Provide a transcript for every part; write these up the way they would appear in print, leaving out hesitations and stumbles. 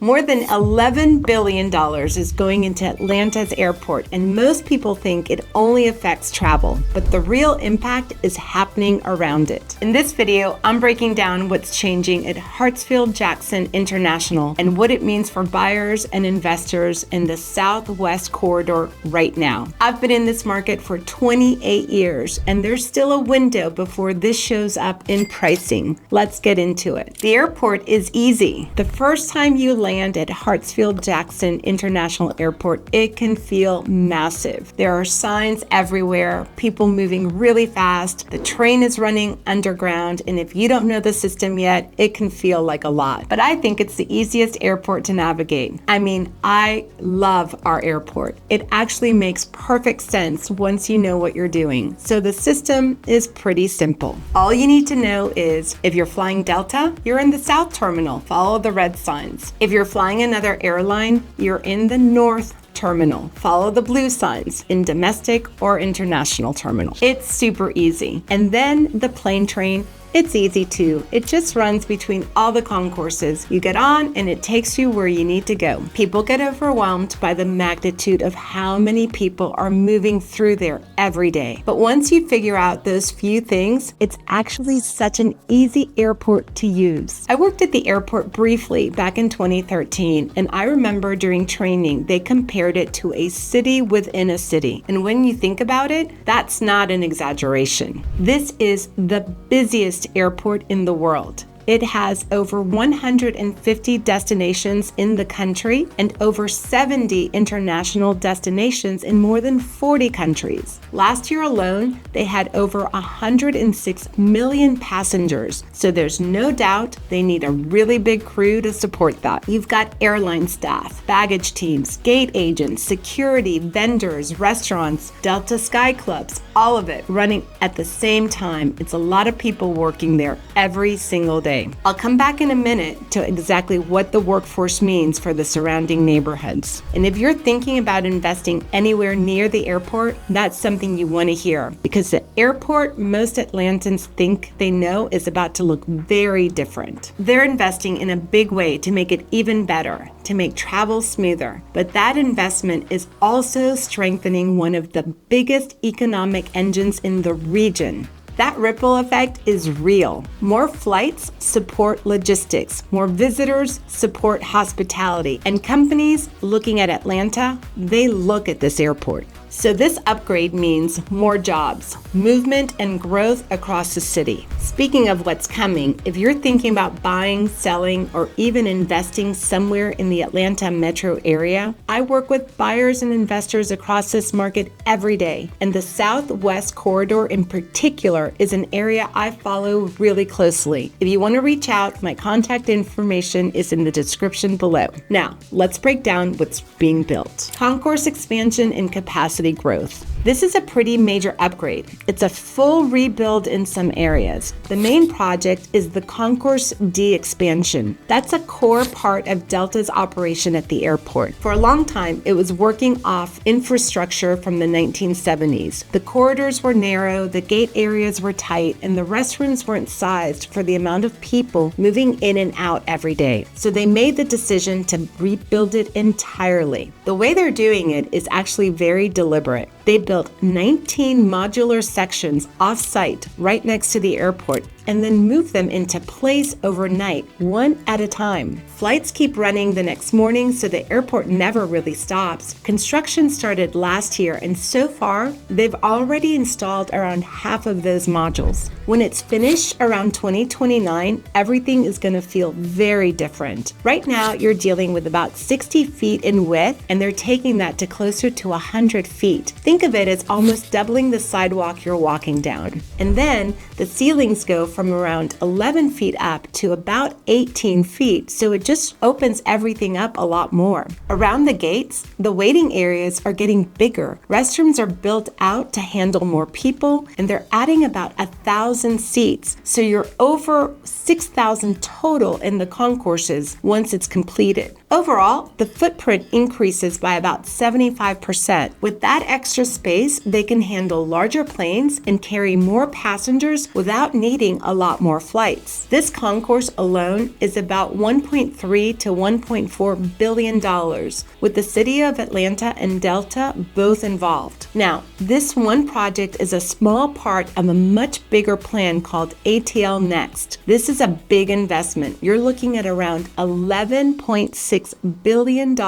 More than $11 billion is going into Atlanta's airport, and most people think it only affects travel, but the real impact is happening around it. In this video, I'm breaking down what's changing at Hartsfield-Jackson International and what it means for buyers and investors in the Southwest Corridor right now. I've been in this market for 28 years, and there's still a window before this shows up in pricing. Let's get into it. The airport is easy. The first time you land at Hartsfield-Jackson International Airport, it can feel massive. There are signs everywhere, people moving really fast, the train is running underground, and if you don't know the system yet, it can feel like a lot. But I think it's the easiest airport to navigate. I love our airport. It actually makes perfect sense once you know what you're doing. So the system is pretty simple. All you need to know is if you're flying Delta, you're in the South Terminal. Follow the red signs. If you're flying another airline, you're in the North Terminal. Follow the blue signs in domestic or international terminal. It's super easy. And then the plane train, it's easy too. It just runs between all the concourses. You get on and it takes you where you need to go. People get overwhelmed by the magnitude of how many people are moving through there every day. But once you figure out those few things, it's actually such an easy airport to use. I worked at the airport briefly back in 2013, and I remember during training, they compared it to a city within a city. And when you think about it, that's not an exaggeration. This is the busiest airport in the world. It has over 150 destinations in the country and over 70 international destinations in more than 40 countries. Last year alone, they had over 106 million passengers, so there's no doubt they need a really big crew to support that. You've got airline staff, baggage teams, gate agents, security, vendors, restaurants, Delta Sky Clubs, all of it running at the same time. It's a lot of people working there every single day. I'll come back in a minute to exactly what the workforce means for the surrounding neighborhoods. And if you're thinking about investing anywhere near the airport, that's something you want to hear, because the airport most Atlantans think they know is about to look very different. They're investing in a big way to make it even better, to make travel smoother. But that investment is also strengthening one of the biggest economic engines in the region. That ripple effect is real. More flights support logistics, more visitors support hospitality, and companies looking at Atlanta, they look at this airport. So this upgrade means more jobs, movement, and growth across the city. Speaking of what's coming, if you're thinking about buying, selling, or even investing somewhere in the Atlanta metro area, I work with buyers and investors across this market every day. And the Southwest Corridor in particular is an area I follow really closely. If you want to reach out, my contact information is in the description below. Now, let's break down what's being built. Concourse expansion and capacity growth. This is a pretty major upgrade. It's a full rebuild in some areas. The main project is the Concourse D expansion. That's a core part of Delta's operation at the airport. For a long time, it was working off infrastructure from the 1970s. The corridors were narrow, the gate areas were tight, and the restrooms weren't sized for the amount of people moving in and out every day. So they made the decision to rebuild it entirely. The way they're doing it is actually very deliberate. They built 19 modular sections off-site right next to the airport and then move them into place overnight, one at a time. Flights keep running the next morning, so the airport never really stops. Construction started last year, and so far, they've already installed around half of those modules. When it's finished around 2029, everything is going to feel very different. Right now, you're dealing with about 60 feet in width, and they're taking that to closer to 100 feet. Think of it as almost doubling the sidewalk you're walking down. And then the ceilings go from around 11 feet up to about 18 feet, so it just opens everything up a lot more. Around the gates, the waiting areas are getting bigger. Restrooms are built out to handle more people, and they're adding about 1,000 seats, so you're over 6,000 total in the concourses once it's completed. Overall, the footprint increases by about 75%. With that extra space, they can handle larger planes and carry more passengers without needing a lot more flights. This concourse alone is about $1.3 to $1.4 billion, with the city of Atlanta and Delta both involved. Now, this one project is a small part of a much bigger plan called ATL Next. This is a big investment. You're looking at around $11.6 billion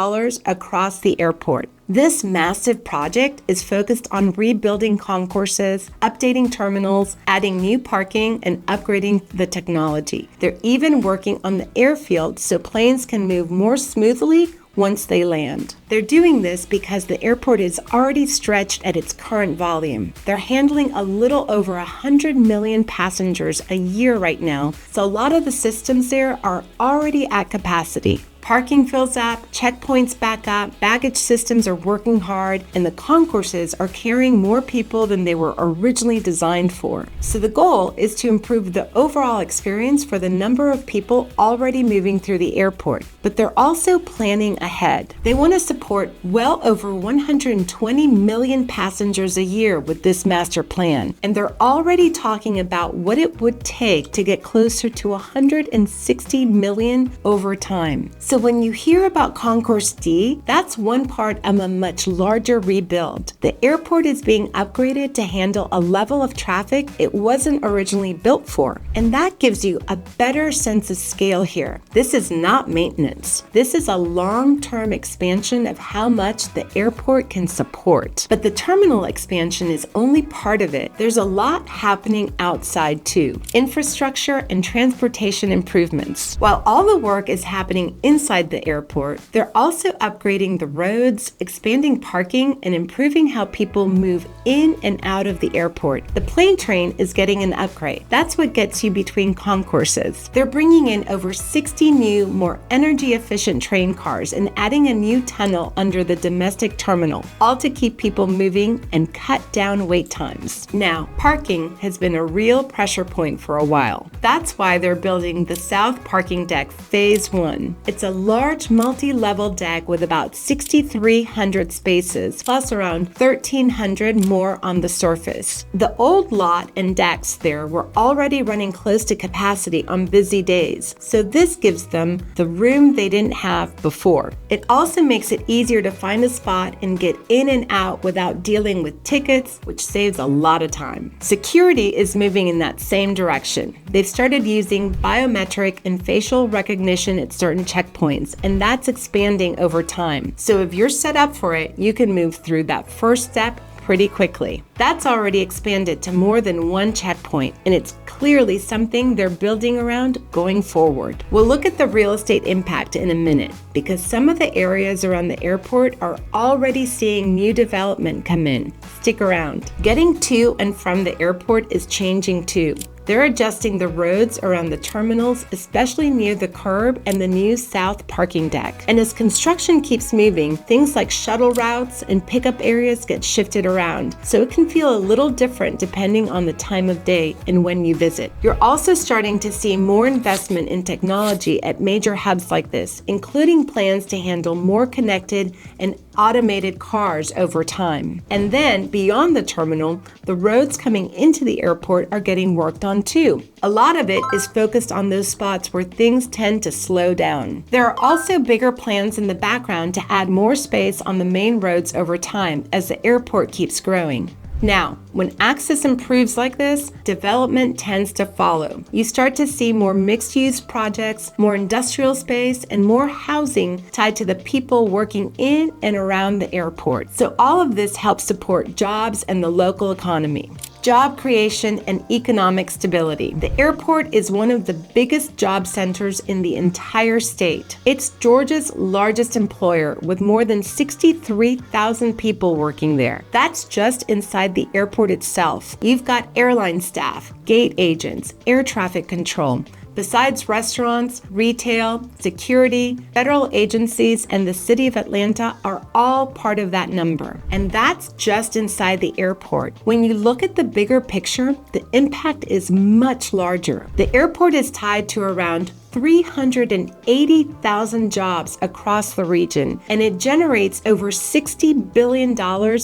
across the airport. This massive project is focused on rebuilding concourses, updating terminals, adding new parking, and upgrading the technology. They're even working on the airfield so planes can move more smoothly once they land. They're doing this because the airport is already stretched at its current volume. They're handling a little over 100 million passengers a year right now, so a lot of the systems there are already at capacity. Parking fills up, checkpoints back up, baggage systems are working hard, and the concourses are carrying more people than they were originally designed for. So the goal is to improve the overall experience for the number of people already moving through the airport. But they're also planning ahead. They want to support well over 120 million passengers a year with this master plan. And they're already talking about what it would take to get closer to 160 million over time. So when you hear about Concourse D, that's one part of a much larger rebuild. The airport is being upgraded to handle a level of traffic it wasn't originally built for. And that gives you a better sense of scale here. This is not maintenance. This is a long-term expansion of how much the airport can support. But the terminal expansion is only part of it. There's a lot happening outside too. Infrastructure and transportation improvements. While all the work is happening inside the airport, they're also upgrading the roads, expanding parking, and improving how people move in and out of the airport. The plane train is getting an upgrade. That's what gets you between concourses. They're bringing in over 60 new, more energy-efficient train cars and adding a new tunnel under the domestic terminal, all to keep people moving and cut down wait times. Now, parking has been a real pressure point for a while. That's why they're building the South Parking Deck Phase 1. It's a large multi-level deck with about 6,300 spaces, plus around 1,300 more on the surface. The old lot and decks there were already running close to capacity on busy days, so this gives them the room they didn't have before. It also makes it easier to find a spot and get in and out without dealing with tickets, which saves a lot of time. Security is moving in that same direction. They've started using biometric and facial recognition at certain checkpoints, and that's expanding over time. So if you're set up for it, you can move through that first step pretty quickly. That's already expanded to more than one checkpoint, and it's clearly something they're building around going forward. We'll look at the real estate impact in a minute, because some of the areas around the airport are already seeing new development come in. Stick around. Getting to and from the airport is changing too. They're adjusting the roads around the terminals, especially near the curb and the new South Parking Deck. And as construction keeps moving, things like shuttle routes and pickup areas get shifted around, so it can feel a little different depending on the time of day and when you visit. You're also starting to see more investment in technology at major hubs like this, including plans to handle more connected and automated cars over time. And then, beyond the terminal, the roads coming into the airport are getting worked on too. A lot of it is focused on those spots where things tend to slow down. There are also bigger plans in the background to add more space on the main roads over time as the airport keeps growing. Now, when access improves like this, development tends to follow. You start to see more mixed-use projects, more industrial space, and more housing tied to the people working in and around the airport. So all of this helps support jobs and the local economy. Job creation and economic stability. The airport is one of the biggest job centers in the entire state. It's Georgia's largest employer with more than 63,000 people working there. That's just inside the airport itself. You've got airline staff, gate agents, air traffic control. Besides restaurants, retail, security, federal agencies, and the city of Atlanta are all part of that number. And that's just inside the airport. When you look at the bigger picture, the impact is much larger. The airport is tied to around 380,000 jobs across the region, and it generates over $60 billion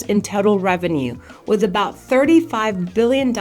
in total revenue, with about $35 billion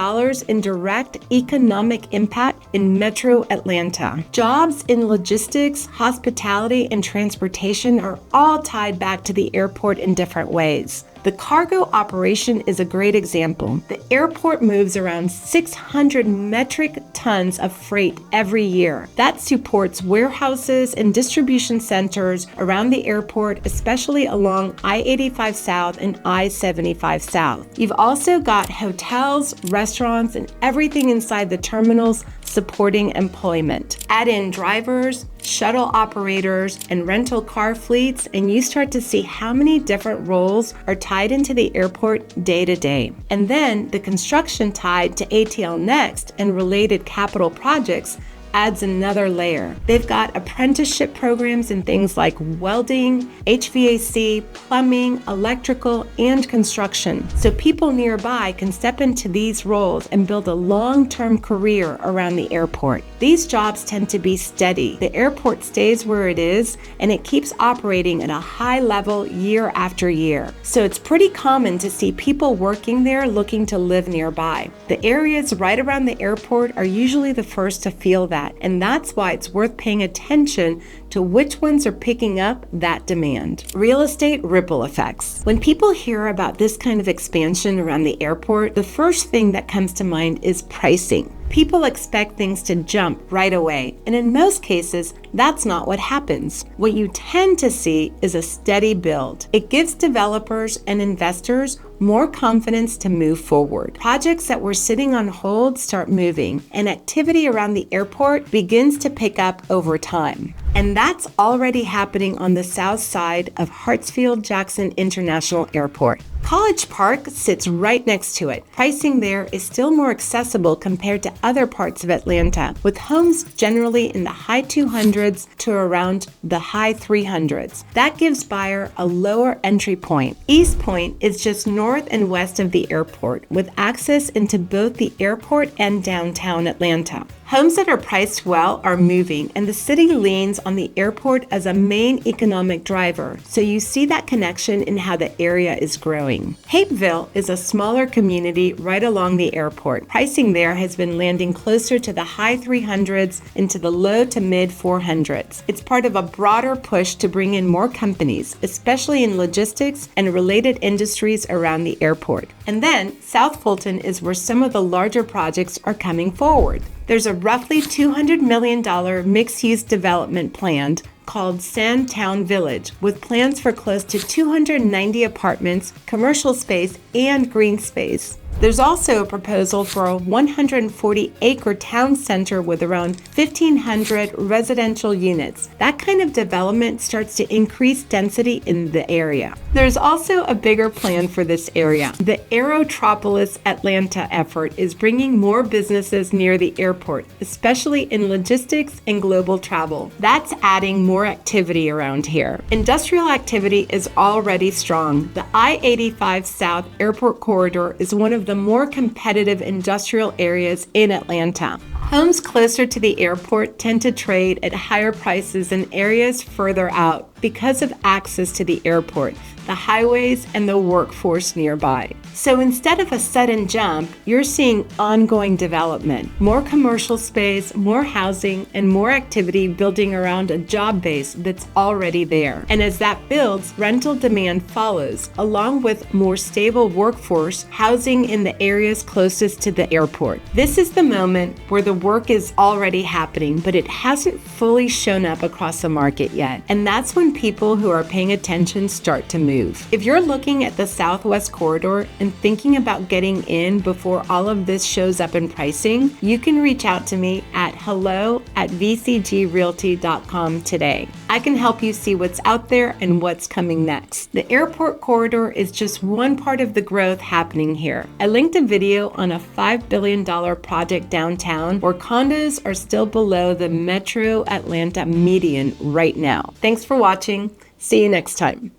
in direct economic impact in Metro Atlanta. Jobs in logistics, hospitality, and transportation are all tied back to the airport in different ways. The cargo operation is a great example. The airport moves around 600 metric tons of freight every year. That supports warehouses and distribution centers around the airport, especially along I-85 South and I-75 South. You've also got hotels, restaurants, and everything inside the terminals supporting employment. Add in drivers, shuttle operators, and rental car fleets, and you start to see how many different roles are tied into the airport day to day. And then the construction tied to ATL Next and related capital projects adds another layer. They've got apprenticeship programs in things like welding, HVAC, plumbing, electrical, and construction. So people nearby can step into these roles and build a long-term career around the airport. These jobs tend to be steady. The airport stays where it is, and it keeps operating at a high level year after year. So it's pretty common to see people working there looking to live nearby. The areas right around the airport are usually the first to feel that. And that's why it's worth paying attention to which ones are picking up that demand. Real estate ripple effects. When people hear about this kind of expansion around the airport, the first thing that comes to mind is pricing. People expect things to jump right away, and in most cases, that's not what happens. What you tend to see is a steady build. It gives developers and investors more confidence to move forward. Projects that were sitting on hold start moving, and activity around the airport begins to pick up over time. And that's already happening on the south side of Hartsfield-Jackson International Airport. College Park sits right next to it. Pricing there is still more accessible compared to other parts of Atlanta, with homes generally in the high 200s to around the high 300s. That gives buyer a lower entry point. East Point is just north and west of the airport, with access into both the airport and downtown Atlanta. Homes that are priced well are moving, and the city leans on the airport as a main economic driver, so you see that connection in how the area is growing. Hapeville is a smaller community right along the airport. Pricing there has been landing closer to the high 300s into the low to mid 400s. It's part of a broader push to bring in more companies, especially in logistics and related industries around the airport. And then South Fulton is where some of the larger projects are coming forward. There's a roughly $200 million mixed-use development planned called Sandtown Village, with plans for close to 290 apartments, commercial space, and green space. There's also a proposal for a 140-acre town center with around 1,500 residential units. That kind of development starts to increase density in the area. There's also a bigger plan for this area. The Aerotropolis Atlanta effort is bringing more businesses near the airport, especially in logistics and global travel. That's adding more activity around here. Industrial activity is already strong. The I-85 South Airport Corridor is one of the more competitive industrial areas in Atlanta. Homes closer to the airport tend to trade at higher prices than areas further out because of access to the airport, the highways, and the workforce nearby. So instead of a sudden jump, you're seeing ongoing development, more commercial space, more housing, and more activity building around a job base that's already there. And as that builds, rental demand follows, along with more stable workforce housing in the areas closest to the airport. This is the moment where the work is already happening, but it hasn't fully shown up across the market yet. And that's when people who are paying attention start to move. If you're looking at the Southwest Corridor and thinking about getting in before all of this shows up in pricing, you can reach out to me at hello@vcgrealty.com today. I can help you see what's out there and what's coming next. The airport corridor is just one part of the growth happening here. I linked a video on a $5 billion project downtown where condos are still below the Metro Atlanta median right now. Thanks for watching. See you next time.